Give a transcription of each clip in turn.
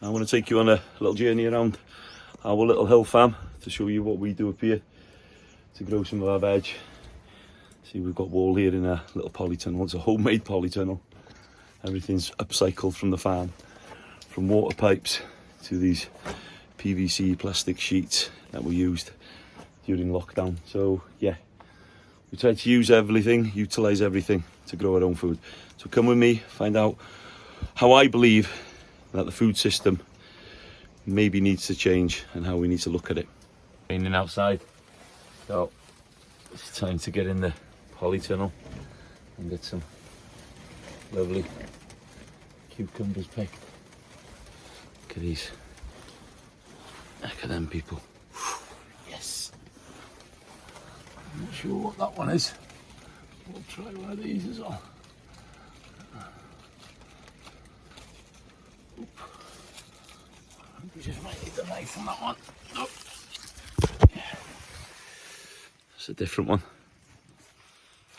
I'm going to take you on a little journey around our little hill farm to show you what we do up here to grow some of our veg. See, we've got wall here in a little polytunnel. It's a homemade polytunnel. Everything's upcycled from the farm, from water pipes to these PVC plastic sheets that were used during lockdown. So yeah, we try to use everything, utilize everything to grow our own food. So come with me, find out how I believe that the food system maybe needs to change and how we need to look at it. Raining outside, so it's time to get in the polytunnel and get some lovely cucumbers picked. Look at these. Look at them, people. Yes. I'm not sure what that one is. We'll try one of these as well. We just might need the knife on that one. Oh. Yeah. It's a different one.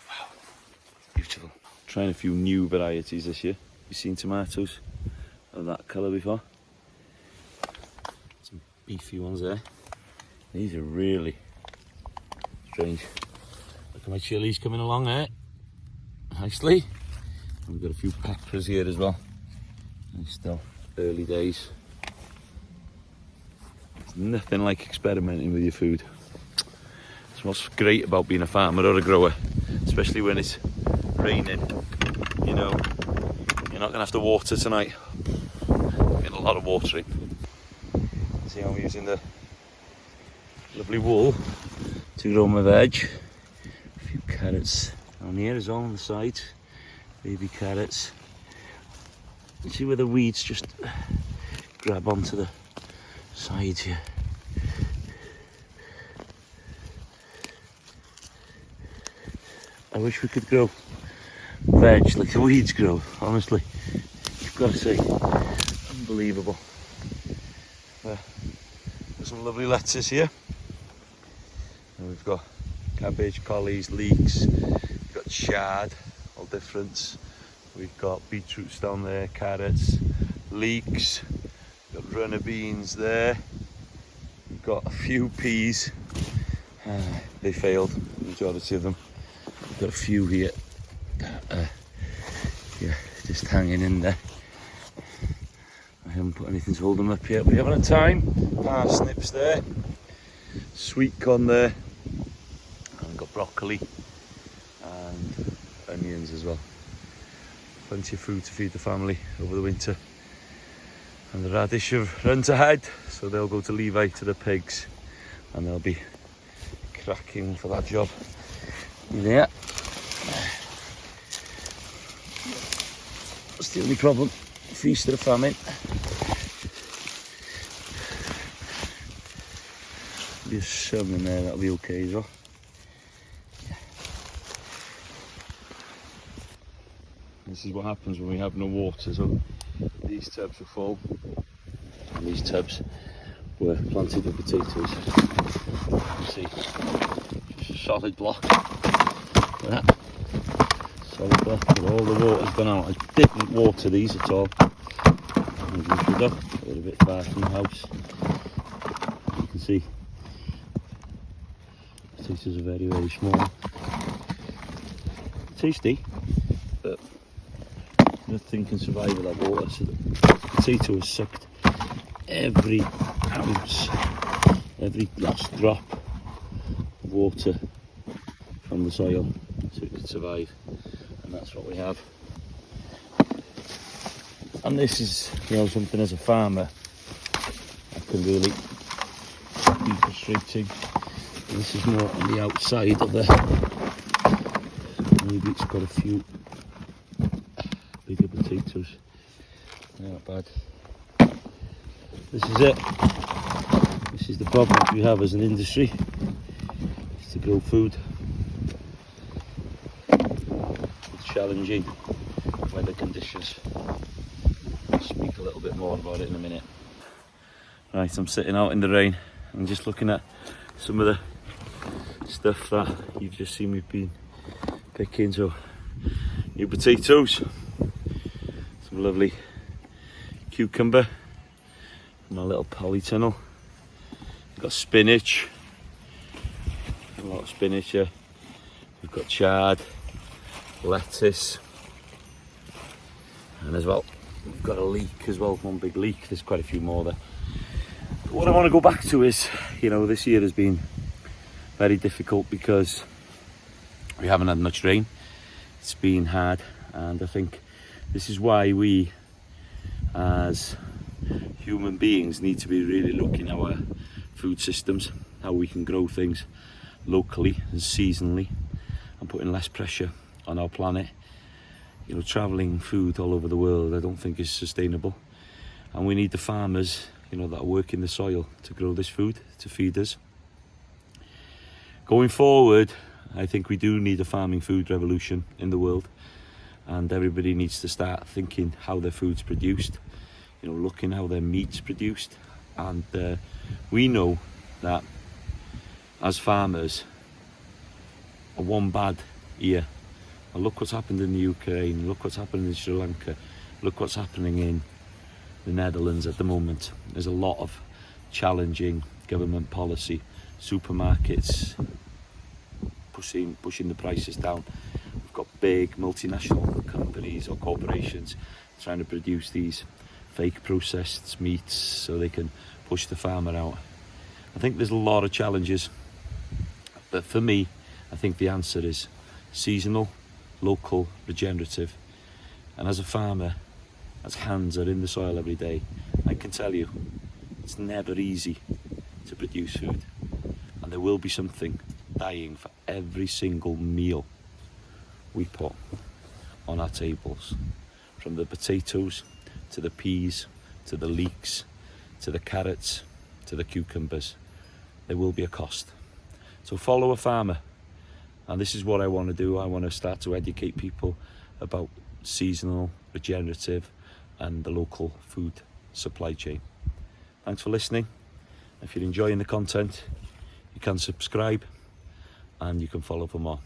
Wow, beautiful. Trying a few new varieties this year. You've seen tomatoes of that colour before. Some beefy ones there. These are really strange. Look at my chilies coming along there nicely. And we've got a few peppers here as well. And still early days. It's nothing like experimenting with your food. It's what's great about being a farmer or a grower, especially when it's raining. You know, you're not going to have to water tonight. Getting a lot of watering. See how I'm using the lovely wool to grow my veg. A few carrots down here as well on the sides. Baby carrots. You see where the weeds just grab onto the sides here. I wish we could grow veg like the weeds grow, honestly. You've got to say, unbelievable. There's some lovely lettuces here. And we've got cabbage, collies, leeks, we've got chard, all different. We've got beetroots down there, carrots, leeks, we've got runner beans there. We've got a few peas. They failed, the majority of them. We've got a few here. Yeah, just hanging in there. I haven't put anything to hold them up yet. We haven't had time. Parsnips there, sweet corn there, and we've got broccoli and onions as well. Plenty of food to feed the family over the winter. And the radish have run to head, so they'll go to Levi to the pigs, and they'll be cracking for that job. Yeah. That's the only problem. Feast of the famine. There's some in there, that'll be okay as well. Yeah. This is what happens when we have no water. So these tubs are full, and these tubs were planted with potatoes. You see, just a solid block. Look at that. Solid block, but all the water's gone out. I didn't water these at all. As you should have, a little bit far from the house. You can see potatoes are very, very small. Tasty, but nothing can survive without water. So the potato has sucked every ounce, every last drop of water from the soil so it could survive. And that's what we have. And this is, you know, something as a farmer that can really be frustrating. This is more on the outside of the, maybe it's got a few bigger potatoes. They're not bad. This is it. This is the problem we have as an industry, is to grow food. It's challenging weather conditions. I'll speak a little bit more about it in a minute. Right, I'm sitting out in the rain and just looking at some of the stuff that you've just seen me been picking. So new potatoes, some lovely cucumber, my little polytunnel. We've got spinach, a lot of spinach here. We've got chard, lettuce, and as well we've got a leek as well, one big leek. There's quite a few more there. But what I want to go back to is, you know, this year has been very difficult because we haven't had much rain. It's been hard, and I think this is why we as human beings need to be really looking at our food systems, how we can grow things locally and seasonally and putting less pressure on our planet. You know, travelling food all over the world I don't think is sustainable, and we need the farmers, you know, that work in the soil to grow this food to feed us. Going forward, I think we do need a farming food revolution in the world, and everybody needs to start thinking how their food's produced, you know, looking how their meat's produced. And we know that as farmers, one bad year, and look what's happened in the Ukraine, look what's happening in Sri Lanka, look what's happening in the Netherlands at the moment. There's a lot of challenging government policy, supermarkets pushing the prices down. We've got big multinational companies or corporations trying to produce these fake processed meats so they can push the farmer out. I think there's a lot of challenges, but for me, I think the answer is seasonal, local, regenerative. And as a farmer, as hands are in the soil every day, I can tell you it's never easy to produce food, and there will be something dying for every single meal we put on our tables, from the potatoes to the peas to the leeks to the carrots to the cucumbers. There will be a cost. So follow a farmer, and this is what I want to do. I want to start to educate people about seasonal, regenerative and the local food supply chain. Thanks for listening. If you're enjoying the content, you can subscribe and you can follow for more.